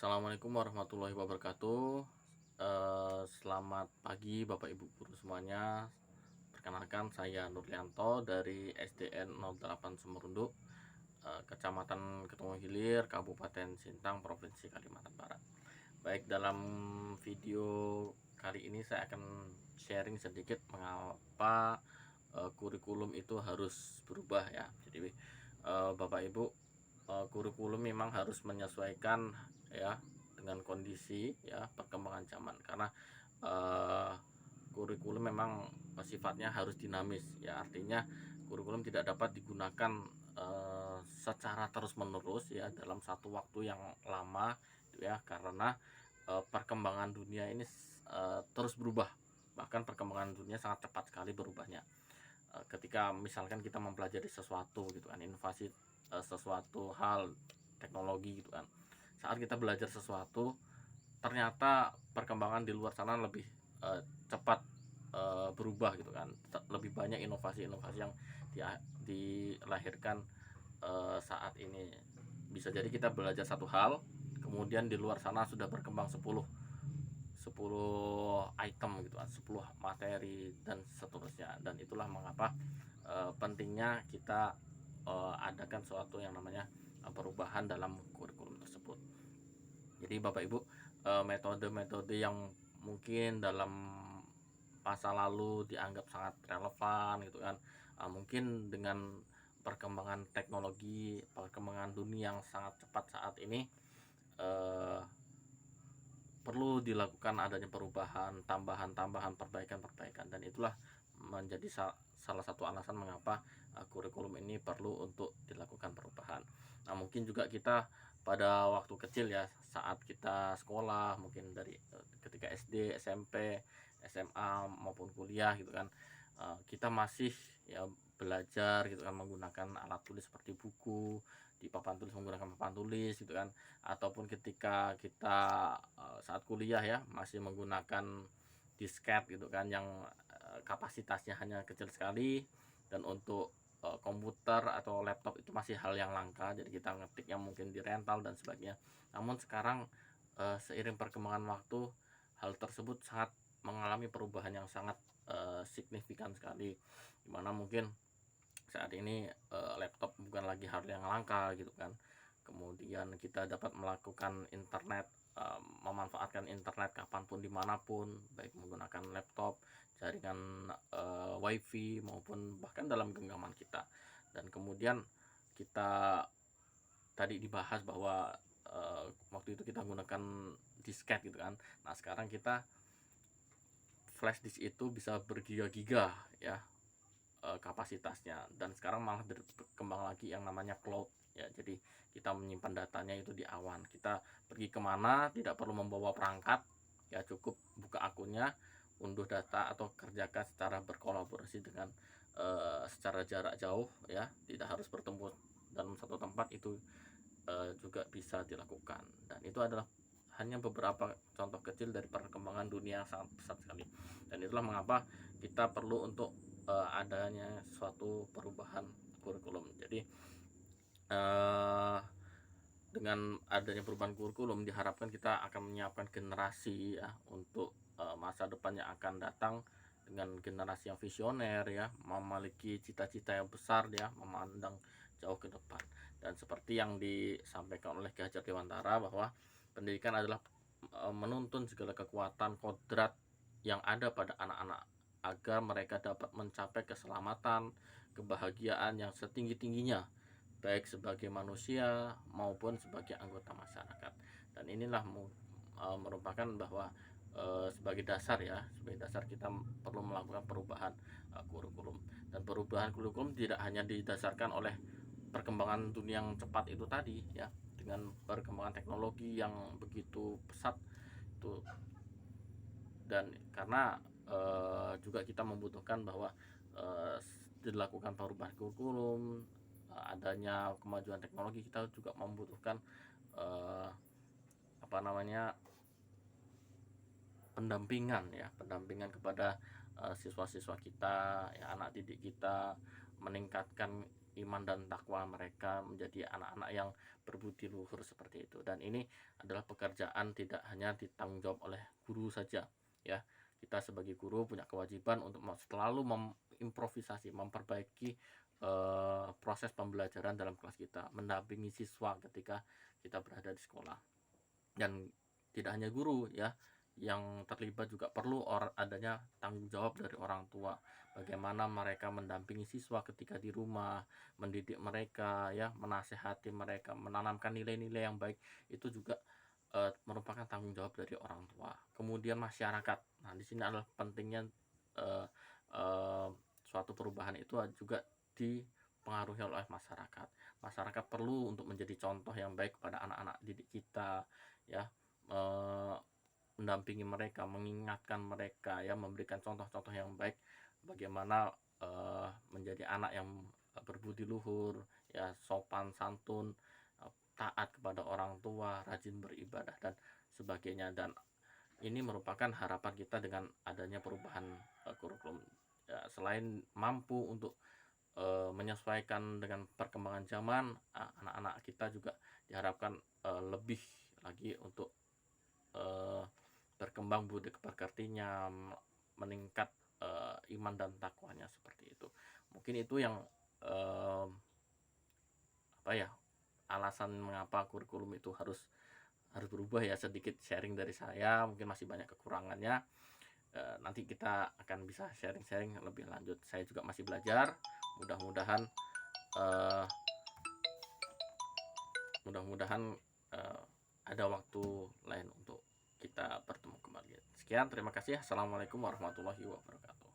Assalamualaikum warahmatullahi wabarakatuh. Selamat pagi Bapak Ibu guru semuanya. Perkenalkan saya Nurlianto dari SDN 08 Sumerunduk, Kecamatan Ketemu Hilir, Kabupaten Sintang, Provinsi Kalimantan Barat. Baik, dalam video kali ini saya akan sharing sedikit mengapa kurikulum itu harus berubah ya. Jadi Bapak Ibu, kurikulum memang harus menyesuaikan ya dengan kondisi ya perkembangan zaman, karena eh, kurikulum memang sifatnya harus dinamis ya, artinya kurikulum tidak dapat digunakan secara terus-menerus ya dalam satu waktu yang lama gitu ya, karena perkembangan dunia ini terus berubah, bahkan perkembangan dunia sangat cepat sekali berubahnya. Ketika misalkan kita mempelajari sesuatu gitu kan, inovasi sesuatu hal teknologi gitu kan, saat kita belajar sesuatu ternyata perkembangan di luar sana lebih cepat berubah gitu kan, lebih banyak inovasi-inovasi yang dilahirkan saat ini. Bisa jadi kita belajar satu hal, kemudian di luar sana sudah berkembang 10 item gitu kan, 10 materi dan seterusnya. Dan itulah mengapa pentingnya kita adakan suatu yang namanya perubahan dalam kurikulum tersebut. Jadi Bapak Ibu, metode-metode yang mungkin dalam masa lalu dianggap sangat relevan gitu kan, mungkin dengan perkembangan teknologi, perkembangan dunia yang sangat cepat saat ini, eh, perlu dilakukan adanya perubahan, tambahan-tambahan, perbaikan-perbaikan, dan itulah menjadi salah satu alasan mengapa kurikulum ini perlu untuk dilakukan perubahan. Nah, mungkin juga kita pada waktu kecil ya, saat kita sekolah, mungkin dari ketika SD, SMP, SMA maupun kuliah gitu kan, kita masih ya belajar gitu kan menggunakan alat tulis seperti buku, di papan tulis menggunakan papan tulis gitu kan, ataupun ketika kita saat kuliah ya masih menggunakan disket gitu kan, yang kapasitasnya hanya kecil sekali, dan untuk komputer atau laptop itu masih hal yang langka, jadi kita ngetiknya mungkin di rental dan sebagainya. Namun sekarang seiring perkembangan waktu, hal tersebut sangat mengalami perubahan yang sangat signifikan sekali, dimana mungkin saat ini laptop bukan lagi hal yang langka gitu kan. Kemudian kita dapat melakukan internet, memanfaatkan internet kapanpun dimanapun, baik menggunakan laptop, jaringan wifi, maupun bahkan dalam genggaman kita. Dan kemudian kita tadi dibahas bahwa waktu itu kita menggunakan disket gitu kan. Nah, sekarang kita flash disk itu bisa bergiga-giga ya kapasitasnya, dan sekarang malah berkembang lagi yang namanya cloud ya. Jadi kita menyimpan datanya itu di awan, kita pergi kemana tidak perlu membawa perangkat ya, cukup buka akunnya, unduh data, atau kerjakan secara berkolaborasi dengan secara jarak jauh ya, tidak harus bertemu dalam satu tempat, itu juga bisa dilakukan. Dan itu adalah hanya beberapa contoh kecil dari perkembangan dunia yang sangat pesat sekali, dan itulah mengapa kita perlu untuk adanya suatu perubahan kurikulum. Jadi dengan adanya perubahan kurikulum diharapkan kita akan menyiapkan generasi ya untuk masa depan yang akan datang, dengan generasi yang visioner ya, memiliki cita-cita yang besar ya, memandang jauh ke depan. Dan seperti yang disampaikan oleh Ki Hajar Dewantara, bahwa pendidikan adalah menuntun segala kekuatan kodrat yang ada pada anak-anak, agar mereka dapat mencapai keselamatan, kebahagiaan yang setinggi-tingginya, baik sebagai manusia maupun sebagai anggota masyarakat. Dan inilah merupakan bahwa sebagai dasar ya, sebagai dasar kita perlu melakukan perubahan kurikulum. Dan perubahan kurikulum tidak hanya didasarkan oleh perkembangan dunia yang cepat itu tadi ya, dengan perkembangan teknologi yang begitu pesat itu, dan karena juga kita membutuhkan bahwa dilakukan perubahan kurikulum, adanya kemajuan teknologi, kita juga membutuhkan eh, apa namanya pendampingan ya, pendampingan kepada siswa-siswa kita ya, anak didik kita, meningkatkan iman dan takwa mereka menjadi anak-anak yang berbudi luhur seperti itu. Dan ini adalah pekerjaan tidak hanya ditanggung jawab oleh guru saja, ya. Kita sebagai guru punya kewajiban untuk selalu mengimprovisasi, memperbaiki proses pembelajaran dalam kelas kita, mendampingi siswa ketika kita berada di sekolah. Dan tidak hanya guru, ya, yang terlibat juga perlu adanya tanggung jawab dari orang tua. Bagaimana mereka mendampingi siswa ketika di rumah, mendidik mereka, ya, menasehati mereka, menanamkan nilai-nilai yang baik, itu juga merupakan tanggung jawab dari orang tua. Kemudian masyarakat. Nah, di sini adalah pentingnya eh, eh, suatu perubahan itu juga dipengaruhi oleh masyarakat. Masyarakat perlu untuk menjadi contoh yang baik kepada anak-anak didik kita, ya, mendampingi mereka, mengingatkan mereka, ya, memberikan contoh-contoh yang baik bagaimana menjadi anak yang berbudi luhur, ya, sopan santun, taat kepada orang tua, rajin beribadah dan sebagainya. Dan ini merupakan harapan kita dengan adanya perubahan kurikulum. Ya, selain mampu untuk menyesuaikan dengan perkembangan zaman, anak-anak kita juga diharapkan lebih lagi untuk berkembang budi pekertinya, meningkat iman dan takwanya seperti itu. Mungkin itu yang apa ya, alasan mengapa kurikulum itu harus berubah, ya, sedikit sharing dari saya. Mungkin masih banyak kekurangannya. Nanti kita akan bisa sharing-sharing lebih lanjut. Saya juga masih belajar. Mudah-mudahan uh, ada waktu lain untuk kita bertemu kembali. Sekian, terima kasih. Assalamualaikum warahmatullahi wabarakatuh.